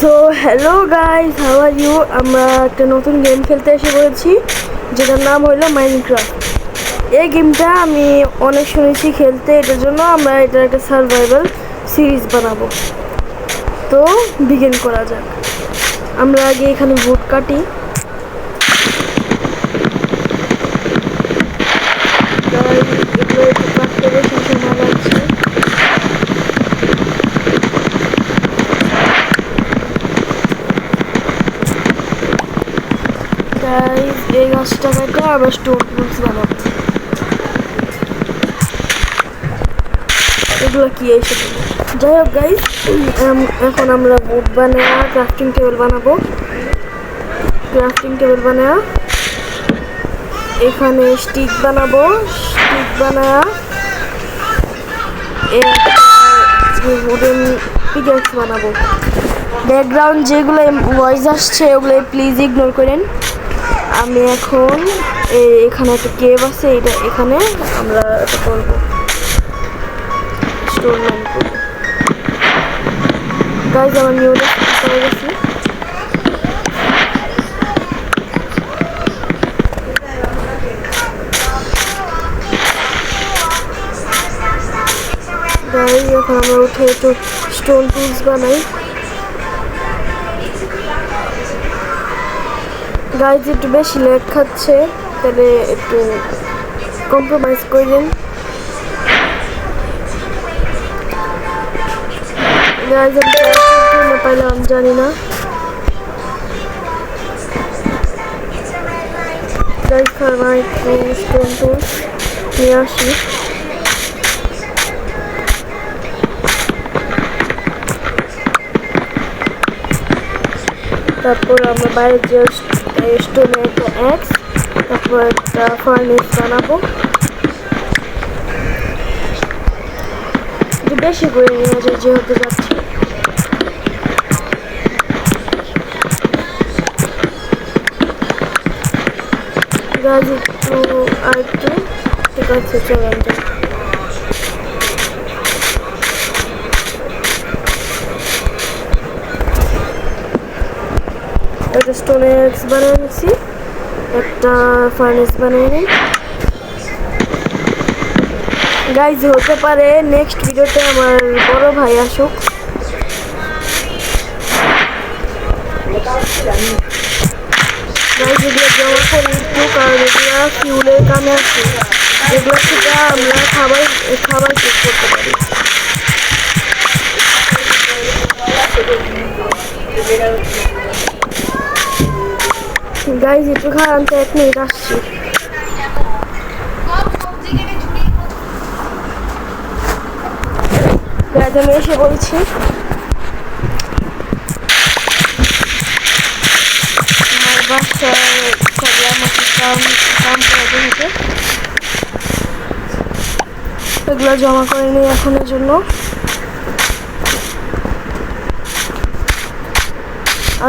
So hello guys, how are you? আমরা একটা নতুন গেম খেলতে এসে পড়েছি, যেটার নাম হলো মাইনক্রাফট। এই গেমটা আমি অনেক শুনেছি খেলতে, এটার জন্য আমরা এটার একটা সার্ভাইভাল সিরিজ বানাবো। তো বিগিন করা যাক। আমরা আগে এখানে ভোট কাটি। এগুলো একটু কাটতে বেশি সময় লাগছে। এই গাছটা কেটে আবার স্টোন টুলস বানাবো। এগুলো কি এসে যাই হোক গাইজ, এখন আমরা বোর্ড বানায়া ক্রাফটিং টেবিল বানাবো। এখানে স্টিক বানাবো। স্টিক বানায়া উডেন পিকেক্স বানাবো। ব্যাকগ্রাউন্ড যেগুলো ভয়েস আসছে ওগুলো প্লিজ ইগনোর করেন। আমি এখন এখানে একটা কেভ আছে, এখানে আমরা এটা করবো, স্টোর লাইন করবো। গাইজ আমার নিউটা করে গেছি। গাইজ এখন আমরা উঠে একটু স্টোন টুলস বানাই। গাইজ একটু বেশি লেগ খাচ্ছে, তাহলে একটু কম্প্রোমাইজ করবেন। গাইজ আমি পাইলাম জানি না। গাইজ খাওয়া একটু স্টোন টুলস নিয়ে আসি। তারপর আমরা বাইরে যে স্টোনে একটা এক্স, তারপর একটা ফার্নেস বানাবো। বেশি করে নিয়ে যায় যেহেতু যাচ্ছি। গাছ একটু আর একটু, ঠিক আছে চলেন যাই। একটা স্টোন এক্স বানিয়ে নিচ্ছি, একটা ফার্নেস বানিয়ে নিই। গাইজ হতে পারে নেক্সট ভিডিওতে আমার বড় ভাই আসুক। গাইজ এগুলো জমা করি একটু, কারণ এগুলো ফিউলের কামে আছে। এগুলো থেকে আমরা খাবার ঠিক করতে পারি। গাইজ একটু খাওয়ান তো, 1 মিনিট আসছি। গাইজ আমি এসে বলছি। আমার বাসায় সবাই আমাকে কাম করে দিয়েছে, এগুলো জমা করে নিই এখনের জন্য।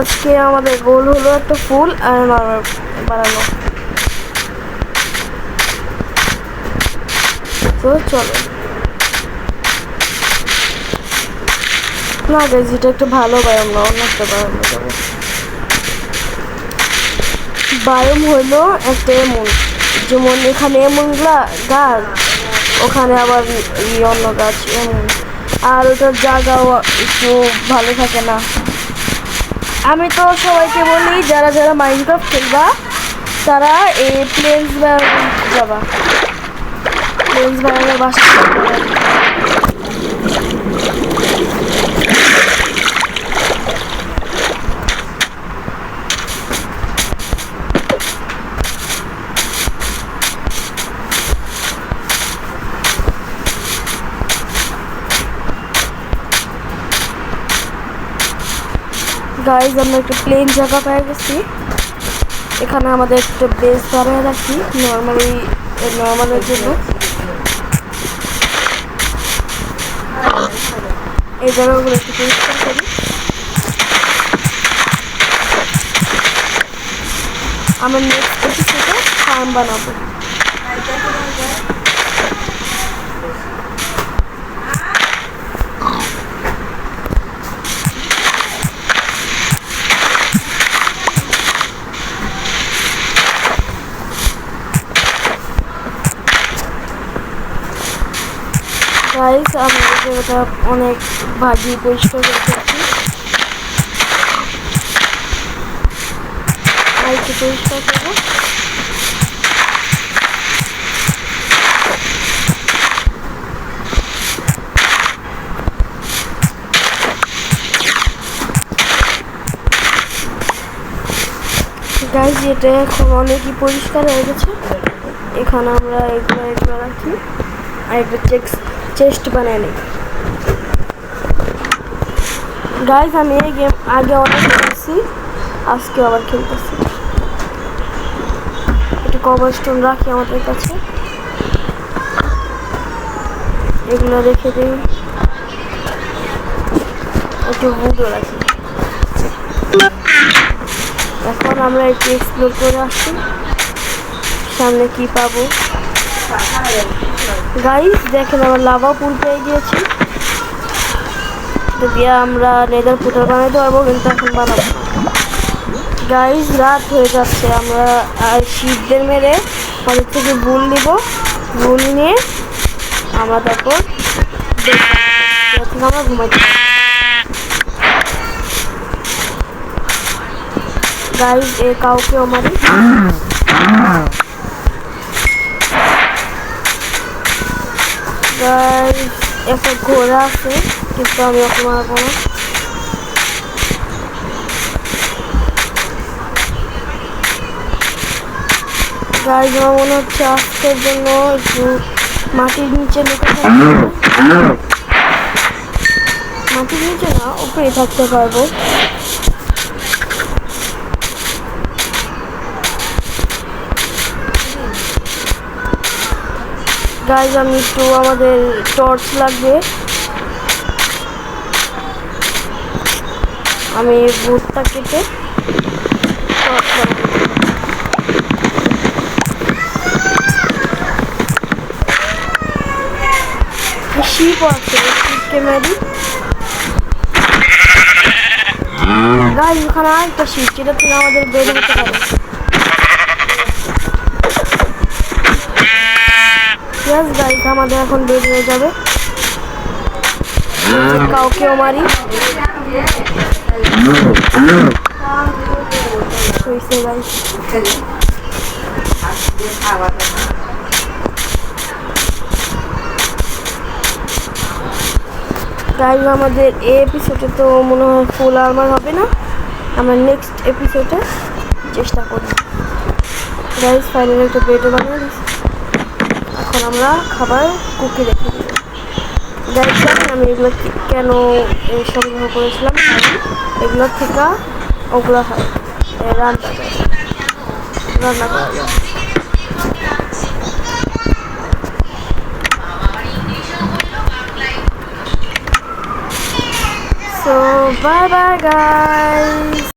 আজকে আমাদের গোল হলো একটা ফুল আর বানানো। তো চলো না গাইজ, এটা একটু ভালো বায়ম না, অন্য একটা বায়ম যাবো। বায়ম হইলো একটা এমন, যেমন এখানে এমন গাছ, ওখানে আবার অন্য গাছ এমন, আর ওটার জায়গাও একটু ভালো থাকে না। আমি তো সবাইকে বলি যারা যারা মাইনক্রাফট খেলবা তারা এই প্লেন্স যাবা, প্লেন্স বানানোর বাসা। গাইজ আমরা একটা প্লেন জায়গা পেয়ে গেছি, এখানে আমাদের একটা বেস বানিয়ে রাখি নর্মালের জন্য। এই জায়গাগুলো একটু পরিষ্কার করি। আমরা নেক্সট এপিসোডে ফার্ম বানাবো। আমি এই জায়গাটা অনেক ভাজি পরিষ্কার করে ফেলছি, আর একটু পরিষ্কার করবো। গাইজ এটা এখন অনেকই পরিষ্কার হয়ে গেছে। এখানে আমরা এগুলো রাখি আর একটা চেস্ট বানিয়ে নিই। গাইজ আমি এই গেম আগে অনেক খেলছি, আজকে আবার খেলতেছি। একটু কভার স্টোন রাখি আমাদের কাছে, এগুলো রেখে দিই, একটু উডও রাখি। এখন আমরা একটু এক্সপ্লোর করে আসছি সামনে কি পাবো। গাইস দেখেন আমরা লাভা পুল পেয়ে গিয়েছি, তো দিয়ে আমরা নেদার পোর্টাল বানাতে পারবো, কিন্তু এখন বানাবো। গাইস রাত হয়ে যাচ্ছে, আমরা শিপদের মেরে ওদের থেকে বুল নিব, বুল নিয়ে আমরা তারপর আমরা ঘুমাইতে পারবো। গাইস এ কাউকেও মারি। গাইস একটা ঘোড়া আছে, কিন্তু আমি ওকে মারবো না। গাইস আমার মনে হচ্ছে আজকের জন্য একটু মাটির নিচে লুকে থাকতে হবে। মাটির নিচে না, উপরে থাকতে পারবো। গাইজ আমি একটু, আমাদের টর্চ লাগবে, আমি বুটটা কেটে টর্চ লাগাবো। শিপ আছে, শিপকে মারি। গাইজ ওখানে আরেকটা শিপ, যেটা থেকে আমাদের বের হতে পারে। ইয়েস গাইস আমাদের এখন বের হয়ে যাবে। কাউকেও মারি। হয়েছে গাইস। গাইস আমাদের এই এপিসোডে তো মনে হয় ফুল আর্মার হবে না, আমরা নেক্সট এপিসোডে চেষ্টা করব। গাইস ফাইনালি একটা বেডও বানিয়ে দিচ্ছি, এখন আমরা খাবার কুকে রেখে দিব। গাইস জানেন আমি এগুলো কেন সংগ্রহ করেছিলাম, এগুলোর থেকে ওগুলো হয় রান্না করা যায়। So bye bye guys.